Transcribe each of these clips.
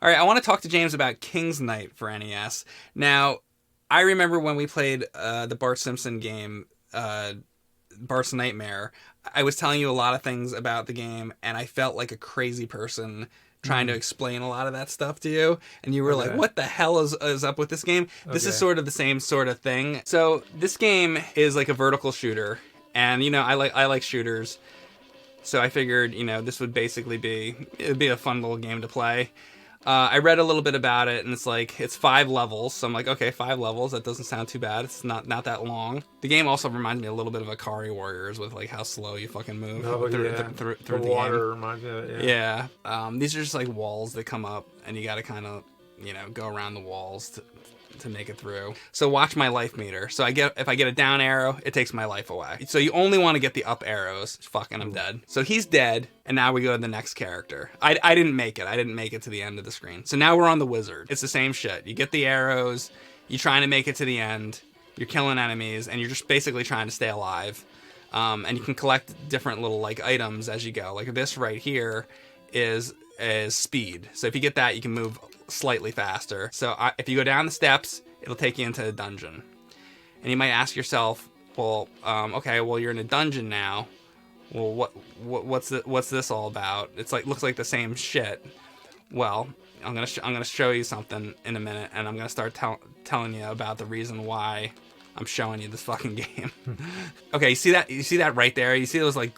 All right, I want to talk to James about King's Knight for NES. Now, I remember when we played the Bart Simpson game, Bart's Nightmare, I was telling you a lot of things about the game, and I felt like a crazy person trying to explain a lot of that stuff to you, and you were like, what the hell is up with this game? This is sort of the same sort of thing. So this game is like a vertical shooter, and I like shooters, so I figured this would basically be a fun little game to play. I read a little bit about it, and it's 5 levels. So I'm like, okay, 5 levels. That doesn't sound too bad. It's not that long. The game also reminds me a little bit of Akari Warriors with like how slow you fucking move through the water game. Reminds me of it. Yeah. These are just like walls that come up, and you got to kind of go around the walls to make it through. So watch my life meter. So if I get a down arrow, it takes my life away. So you only want to get the up arrows. Fucking, I'm dead. So he's dead, and now we go to the next character. I didn't make it. I didn't make it to the end of the screen. So now we're on the wizard. It's the same shit. You get the arrows, you're trying to make it to the end, you're killing enemies, and you're just basically trying to stay alive. And you can collect different little like items as you go. Like this right here is speed. So if you get that, you can move slightly faster. So if you go down the steps, it'll take you into a dungeon. And you might ask yourself, well, okay, well you're in a dungeon now. Well, what's this all about? It's like looks like the same shit. Well, I'm gonna show you something in a minute, and I'm gonna start telling you about the reason why I'm showing you this fucking game. Okay, you see that right there? You see those like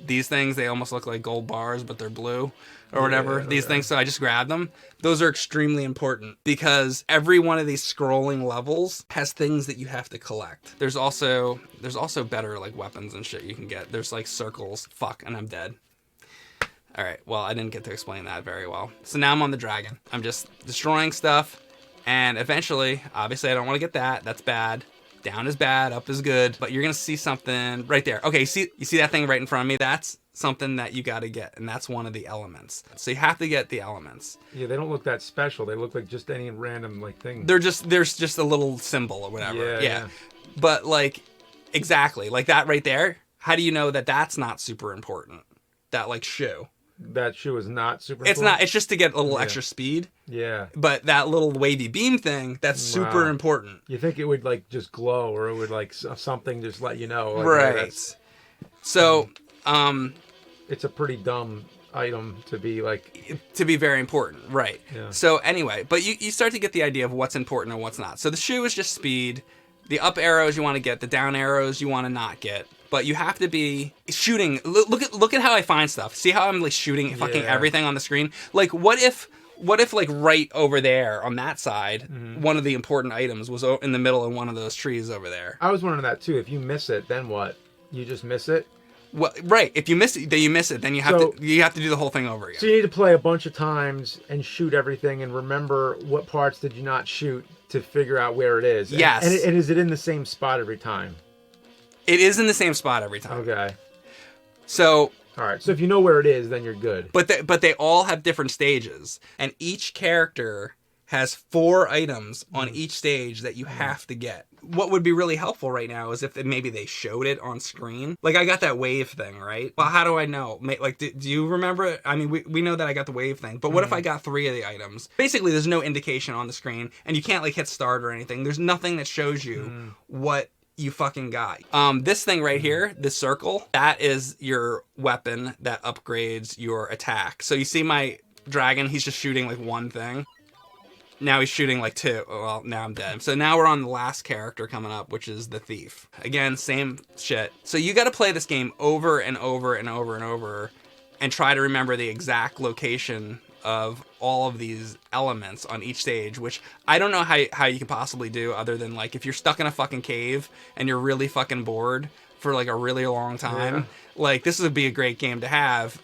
these things? They almost look like gold bars, but they're blue. Or whatever, these things, so I just grabbed them. Those are extremely important because every one of these scrolling levels has things that you have to collect. There's also better like weapons and shit you can get. There's like circles. Fuck, and I'm dead. All right, well, I didn't get to explain that very well. So now I'm on the dragon. I'm just destroying stuff, and eventually, obviously I don't want to get that. That's bad. Down is bad, up is good, but you're gonna see something right there. Okay, you see that thing right in front of me? That's something that you got to get, and that's one of the elements. So you have to get the elements. Yeah, they don't look that special. They look like just any random like thing. There's just a little symbol or whatever. Yeah. But like exactly like that right there. How do you know that that's not super important? That like shoe. That shoe is not super. It's not. It's just to get a little extra speed. Yeah. But that little wavy beam thing, that's super important. You think it would like just glow, or it would like something just let you know. Like, right. So. It's a pretty dumb item to be very important, right? Yeah. So anyway, but you start to get the idea of what's important and what's not. So the shoe is just speed. The up arrows you want to get, the down arrows you want to not get. But you have to be shooting. Look at how I find stuff. See how I'm like shooting fucking everything on the screen? Like what if like right over there on that side, one of the important items was in the middle of one of those trees over there? I was wondering that too. If you miss it, then what? You just miss it? Well, right. If you miss it, then you miss it. Then you have to do the whole thing over again. So you need to play a bunch of times and shoot everything and remember what parts did you not shoot to figure out where it is. Yes. And is it in the same spot every time? It is in the same spot every time. Okay. So. All right. So if you know where it is, then you're good. But they all have different stages, and each character has 4 items on each stage that you have to get. What would be really helpful right now is if maybe they showed it on screen. Like, I got that wave thing, right? Well, how do I know? Like, do you remember it? I mean, we know that I got the wave thing, but what if I got 3 of the items? Basically, there's no indication on the screen, and you can't, like, hit start or anything. There's nothing that shows you what you fucking got. This thing right here, this circle, that is your weapon that upgrades your attack. So you see my dragon, he's just shooting, like, one thing. Now he's shooting like 2. Well, now I'm dead. So now we're on the last character coming up, which is the thief. Again, same shit. So you got to play this game over and over and over and over and try to remember the exact location of all of these elements on each stage, which I don't know how you could possibly do other than like if you're stuck in a fucking cave and you're really fucking bored for like a really long time, like this would be a great game to have.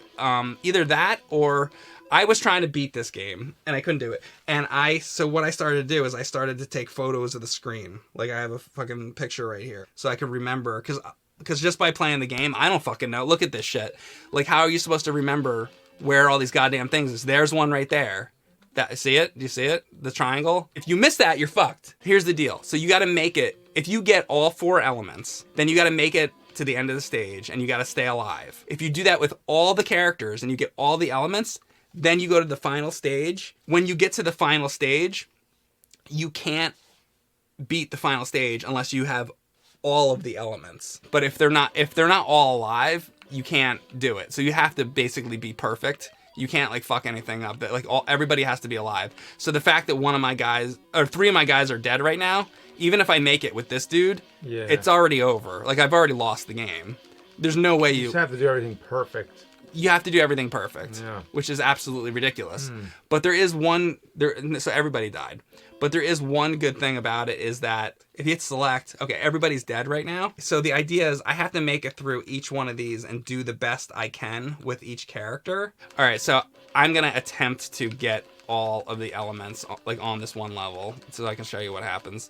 Either that or I was trying to beat this game, and I couldn't do it. And so what I started to do is I started to take photos of the screen. Like, I have a fucking picture right here. So I can remember, because just by playing the game, I don't fucking know. Look at this shit. Like, how are you supposed to remember where all these goddamn things is? There's one right there. See it? Do you see it? The triangle? If you miss that, you're fucked. Here's the deal. So you got to make it. If you get all 4 elements, then you got to make it to the end of the stage, and you got to stay alive. If you do that with all the characters, and you get all the elements, Then you go to the final stage. When you get to the final stage, you can't beat the final stage unless you have all of the elements. But if they're not all alive, you can't do it. So you have to basically be perfect. You can't like fuck anything up. Like everybody has to be alive. So the fact that one of my guys or three of my guys are dead right now, even if I make it with this dude, it's already over. Like I've already lost the game. There's no way you just have to do everything perfect. You have to do everything perfect, which is absolutely ridiculous. But there is one so everybody died. But there is one good thing about it is that if you hit select, okay, everybody's dead right now. So the idea is I have to make it through each one of these and do the best I can with each character. All right, so I'm going to attempt to get all of the elements like on this one level so I can show you what happens.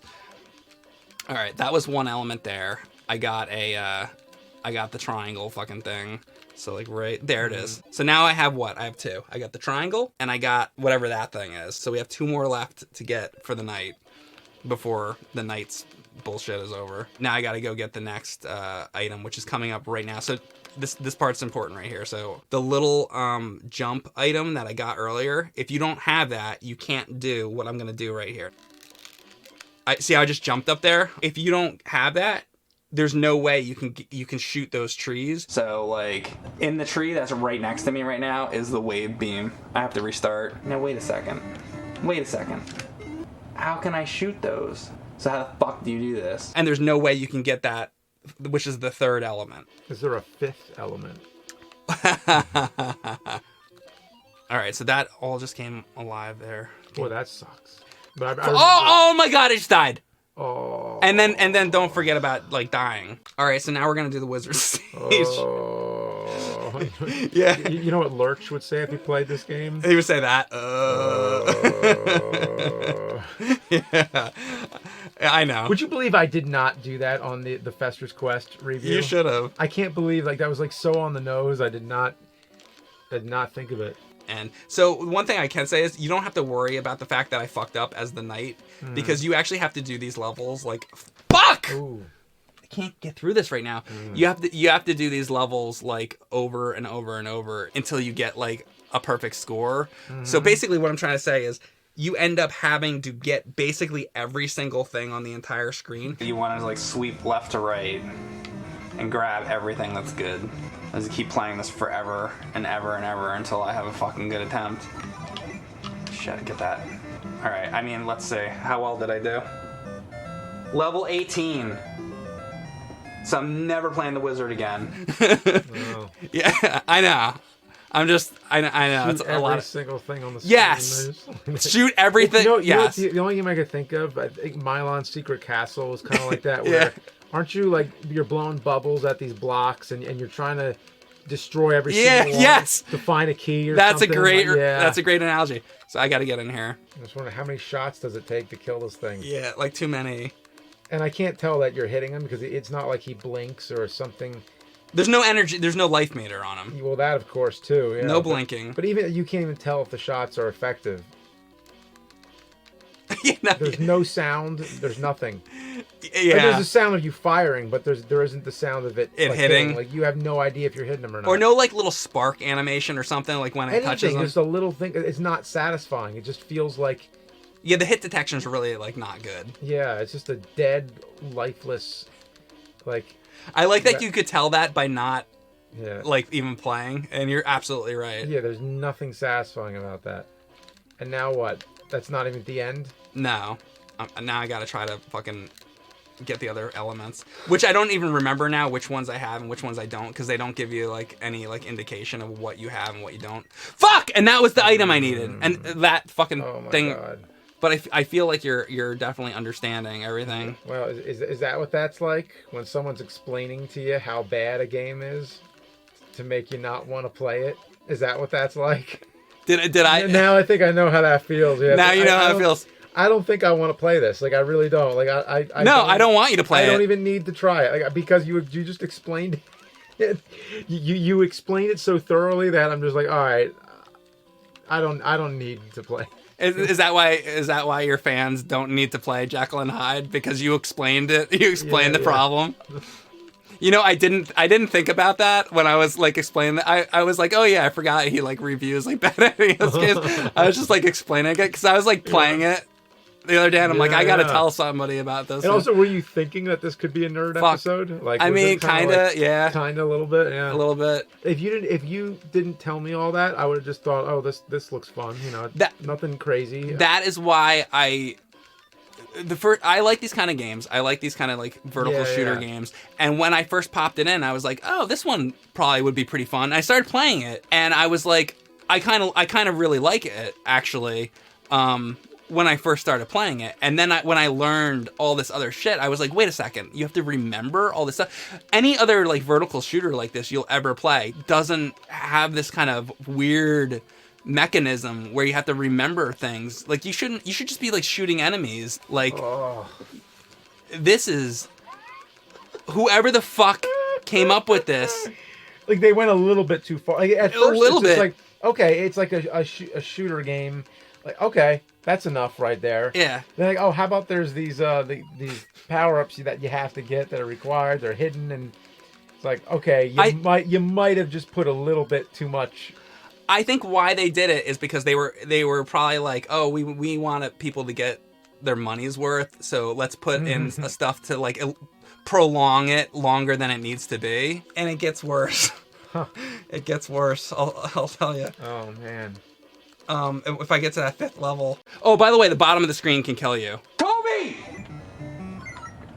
All right, that was one element there. I got the triangle fucking thing. So like right there it is. So now I have what? I have two. I got the triangle and I got whatever that thing is. So we have two more left to get for the night before the night's bullshit is over. Now I got to go get the next item, which is coming up right now. So this part's important right here. So the little jump item that I got earlier, if you don't have that, you can't do what I'm going to do right here. See how I just jumped up there? If you don't have that, there's no way you can shoot those trees. So like in the tree that's right next to me right now is the wave beam. I have to restart. Now wait a second. How can I shoot those? So how the fuck do you do this? And there's no way you can get that, which is the third element. Is there a fifth element? All right, so that all just came alive there. Boy, that sucks. But oh my god, I just died. Oh. And then don't forget about like dying. All right, so now we're gonna do the wizard stage. Oh. Yeah. You know what Lurch would say if he played this game? He would say that. Yeah. I know. Would you believe I did not do that on the Fester's Quest review? You should have. I can't believe like that was like so on the nose. I did not think of it. And so one thing I can say is you don't have to worry about the fact that I fucked up as the knight because you actually have to do these levels like fuck. Ooh. I can't get through this right now. You have to do these levels like over and over and over until you get like a perfect score. So basically what I'm trying to say is you end up having to get basically every single thing on the entire screen. You want to like sweep left to right and grab everything that's good. I just keep playing this forever and ever and ever until I have a fucking good attempt. Shit, get that. Alright, I mean, let's see. How well did I do? Level 18. So I'm never playing the wizard again. Wow. Yeah, I know. I know. Shoot it's a lot. Every single thing on the screen. Yes. Shoot everything. Yes. The only game I could think of, I think Mylon's Secret Castle was kind of like that, where aren't you like you're blowing bubbles at these blocks and you're trying to destroy every single one to find a key or that's something? That's a great analogy. So I got to get in here. I just wonder how many shots does it take to kill this thing? Yeah, like too many. And I can't tell that you're hitting him because it's not like he blinks or something. There's no energy. There's no life meter on him. Well, that of course too. Yeah, no blinking. But even you can't even tell if the shots are effective. No, there's no sound. There's nothing. Yeah. Like, there's a sound of you firing, but there isn't the sound of it like, hitting. Like you have no idea if you're hitting them or not. Or no like little spark animation or something like when it touches them. Just a little thing. It's not satisfying. It just feels like. Yeah, the hit detection is really like not good. Yeah, it's just a dead, lifeless, like. I like that you could tell that by not, like even playing, and you're absolutely right. Yeah, there's nothing satisfying about that. And now what? That's not even the end. No, now I gotta try to fucking get the other elements, which I don't even remember now which ones I have and which ones I don't, because they don't give you like any like indication of what you have and what you don't. Fuck! And that was the item I needed, and that fucking thing. God. But I feel like you're definitely understanding everything. Well, is that what that's like when someone's explaining to you how bad a game is to make you not want to play it? Is that what that's like? Did I? Now I think I know how that feels. Yeah. Now you know how it feels. I don't think I want to play this. Like I really don't. Like I I don't want you to play it. I don't even need to try it. Like because you just explained it. You explained it so thoroughly that I'm just like, all right. I don't need to play. Is that why your fans don't need to play Jekyll and Hyde, because you explained it? You explained the problem. You know, I didn't think about that when I was like explaining that. I was like, oh yeah, I forgot he like reviews like bad NES games. I was just like explaining it because I was like playing it the other day, and I'm like, I gotta tell somebody about this. And also, were you thinking that this could be a nerd episode? Like, I mean, kinda, yeah, kinda a little bit, yeah, a little bit. If you didn't tell me all that, I would have just thought, oh, this looks fun. You know, nothing crazy. That is why I like these kind of games. I like these kind of like vertical shooter games. And when I first popped it in, I was like, oh, this one probably would be pretty fun. I started playing it, and I was like, I kind of really like it actually. When I first started playing it. And then when I learned all this other shit, I was like, wait a second, you have to remember all this stuff. Any other like vertical shooter like this you'll ever play doesn't have this kind of weird mechanism where you have to remember things. Like you should just be like shooting enemies. Like this is whoever the fuck came up with this. Like they went a little bit too far. Like at first it's just like, okay, it's like a shooter game. Like, okay, that's enough right there. Yeah. They're like, oh, how about there's these power-ups that you have to get that are required. They're hidden, and it's like, okay, you might have just put a little bit too much. I think why they did it is because they were probably like, oh, we want people to get their money's worth, so let's put in stuff to like prolong it longer than it needs to be, and it gets worse. Huh. It gets worse. I'll tell you. Oh man. If I get to that 5th level. Oh, by the way, the bottom of the screen can kill you. Toby!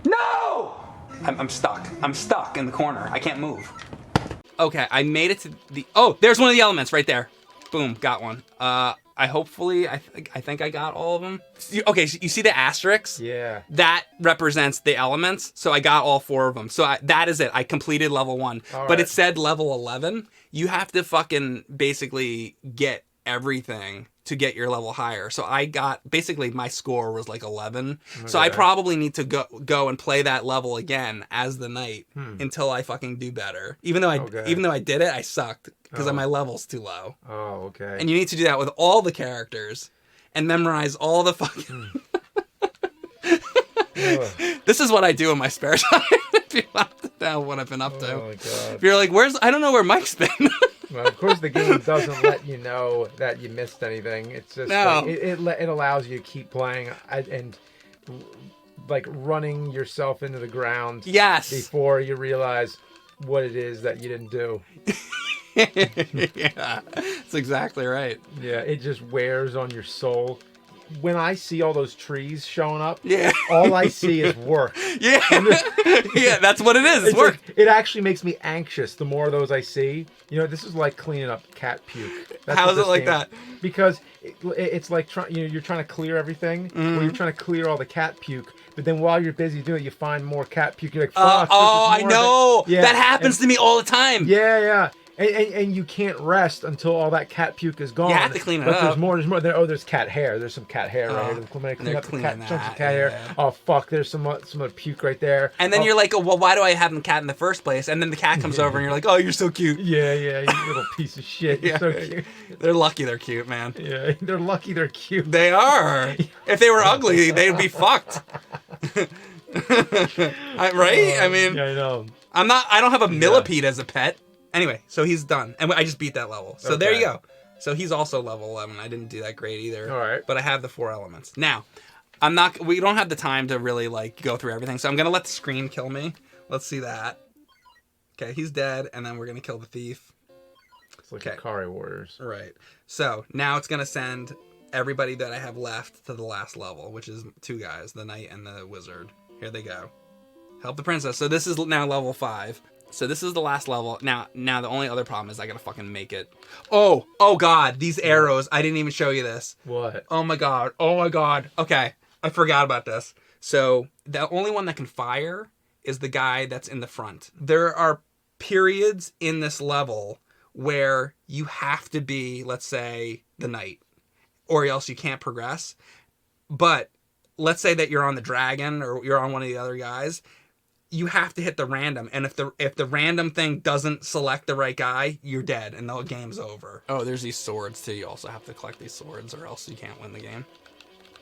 No! I'm stuck. I'm stuck in the corner. I can't move. Okay, I made it to the... Oh, there's one of the elements right there. Boom, got one. I think I got all of them. Okay, so you see the asterisks? Yeah. That represents the elements, so I got all 4 of them. So that is it. I completed level 1. But it said level 11. You have to fucking basically get everything to get your level higher. So I got, basically my score was like 11. Okay. So I probably need to go and play that level again as the knight until I fucking do better. Even though I did it, I sucked because my level's too low. Oh, okay. And you need to do that with all the characters and memorize all the fucking... This is what I do in my spare time. If you want to know what I've been up to. Oh my God. If you're like, I don't know where Mike's been. Well, of course, the game doesn't let you know that you missed anything. It's just like, it allows you to keep playing and like running yourself into the ground. Yes. Before you realize what it is that you didn't do. Yeah, that's exactly right. Yeah, it just wears on your soul. When I see all those trees showing up, all I see is work. Yeah, yeah, that's what it is. It's work. Like, it actually makes me anxious the more of those I see. You know, this is like cleaning up cat puke. How is it like that? Because it's like you're trying to clear everything. Well, you're trying to clear all the cat puke. But then while you're busy doing it, you find more cat puke. You're like, fuck. I know. Yeah. That happens to me all the time. Yeah, yeah. And you can't rest until all that cat puke is gone. You have to clean it up. There's more. There's cat hair. There's some cat hair right here. Clean up the chunks of cat hair. Oh fuck! There's some puke right there. And then you're like, oh, well, why do I have the cat in the first place? And then the cat comes over, and you're like, oh, you're so cute. Yeah, you little piece of shit. You're so cute. They're lucky they're cute, man. Yeah, they're lucky they're cute. They are. If they were ugly, they'd be fucked. Right? I mean, yeah, I know. I don't have a millipede as a pet. Anyway, so he's done. And I just beat that level. So there you go. So he's also level 11. I didn't do that great either. All right. But I have the 4 elements. Now, we don't have the time to really like go through everything. So I'm going to let the screen kill me. Let's see that. Okay, he's dead. And then we're going to kill the thief. It's like Akari Warriors. Right. So now it's going to send everybody that I have left to the last level, which is 2 guys, the knight and the wizard. Here they go. Help the princess. So this is now level 5. So this is the last level. Now the only other problem is I gotta fucking make it. Oh God, these arrows. I didn't even show you this. What? Oh my God. Okay, I forgot about this. So the only one that can fire is the guy that's in the front. There are periods in this level where you have to be, let's say, the knight, or else you can't progress. But let's say that you're on the dragon or you're on one of the other guys. You have to hit the random, and if the random thing doesn't select the right guy, you're dead, and the game's over. Oh, there's these swords too. You also have to collect these swords, or else you can't win the game.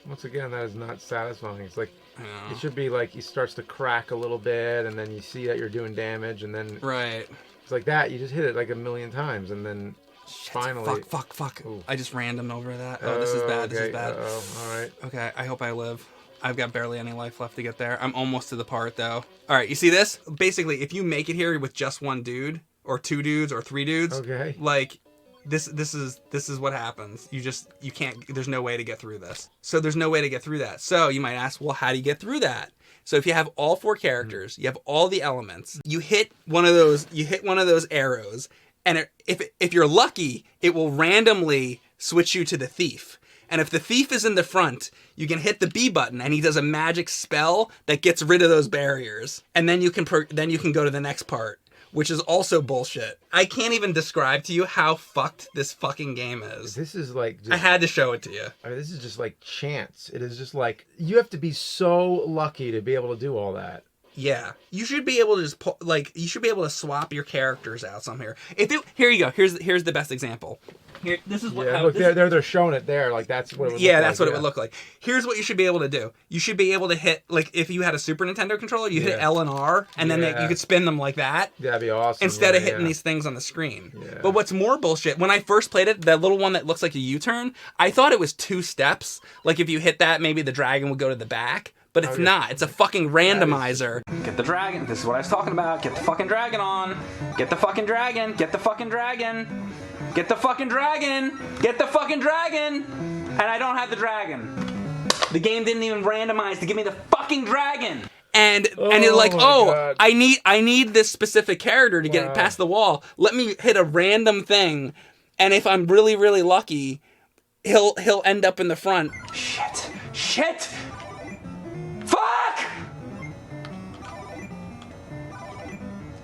Once again, that is not satisfying. It's like Yeah. it should be like he starts to crack a little bit, and then you see that you're doing damage, and then Right. it's like that. You just hit it like a million times, and then finally. Fuck. Ooh. I just randomed over that. Oh, this is bad. Okay. This is bad. Oh, all right. Okay, I hope I live. I've got barely any life left to get there. I'm almost to the part though. All right, you see this? Basically, if you make it here with just one dude, or two dudes, or three dudes, Okay. like this is what happens. You can't. There's no way to get through this. So there's no way to get through that. So you might ask, well, how do you get through that? So if you have all four characters, you have all the elements. You hit one of those. You hit one of those arrows, and if you're lucky, it will randomly switch you to the thief. And if the thief is in the front, you can hit the B button, and he does a magic spell that gets rid of those barriers. And then you can go to the next part, which is also bullshit. I can't even describe to you how fucked this fucking game is. This is like. I had to show it to you. I mean, this is just like chance. It is just like you have to be so lucky to be able to do all that. Yeah, you should be able to just you should be able to swap your characters out somewhere. Here you go. Here's the best example. Here, this is what. Yeah, look, they're showing it there. Like that's what. It would yeah, look that's like, what it would look like. Here's what you should be able to do. You should be able to hit like if you had a Super Nintendo controller, you hit L and R, and then you could spin them like that. That'd be awesome. Instead of hitting these things on the screen. Yeah. But what's more bullshit? When I first played it, that little one that looks like a U-turn, I thought it was 2 steps. Like if you hit that, maybe the dragon would go to the back. But it's not. It's a fucking randomizer. Get the dragon. This is what I was talking about. Get the fucking dragon on. Get the fucking dragon. Get the fucking dragon. Get the fucking dragon. Get the fucking dragon. And I don't have the dragon. The game didn't even randomize to give me the fucking dragon. And you're like, God. I need this specific character to get past the wall. Let me hit a random thing, and if I'm really, really lucky, he'll end up in the front. Shit. Fuck!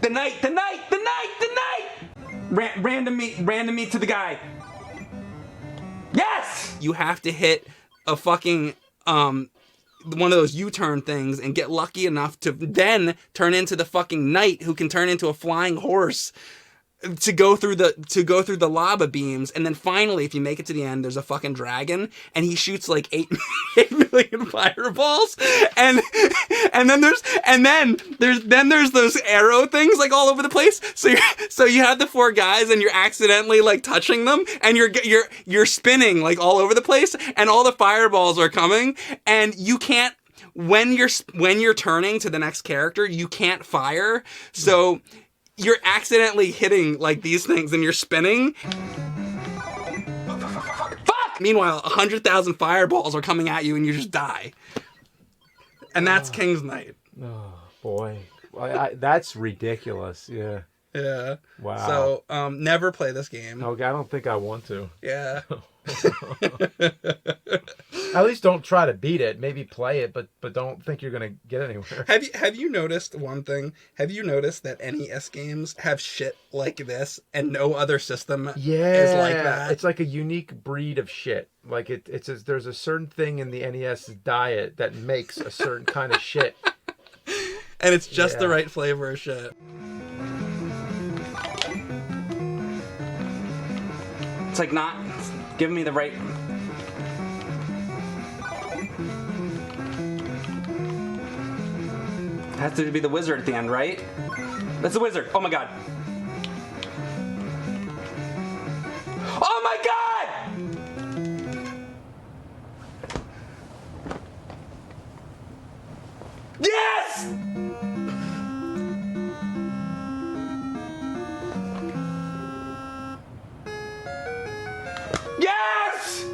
The knight! Random me to the guy. Yes! You have to hit a fucking, one of those U-turn things and get lucky enough to then turn into the fucking knight who can turn into a flying horse to go through the lava beams, and then finally, if you make it to the end, there's a fucking dragon, and he shoots like 8 million fireballs, and then there's those arrow things like all over the place. So you have the 4 guys, and you're accidentally like touching them, and you're spinning like all over the place, and all the fireballs are coming, and you can't. When you're turning to the next character, you can't fire. So you're accidentally hitting like these things and you're spinning. Fuck! Meanwhile, 100,000 fireballs are coming at you and you just die. And that's King's Knight. Oh boy, that's ridiculous. Yeah. Yeah. Wow. So never play this game. Okay, I don't think I want to. Yeah. At least don't try to beat it. Maybe play it, but don't think you're gonna get anywhere. Have you noticed one thing? Have you noticed that NES games have shit like this and no other system is like that? It's like a unique breed of shit. Like there's a certain thing in the NES diet that makes a certain kind of shit. And it's just the right flavor of shit. It's like not giving me the right. Has to be the wizard at the end, right? That's the wizard. Oh my god. Oh my god! Yes! Yes!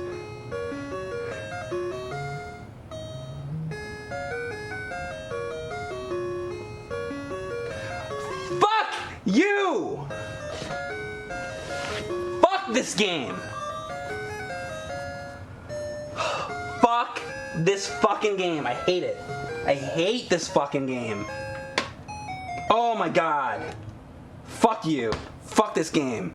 Fuck you! Fuck this game! Fuck this fucking game. I hate it. I hate this fucking game. Oh my god. Fuck you. Fuck this game.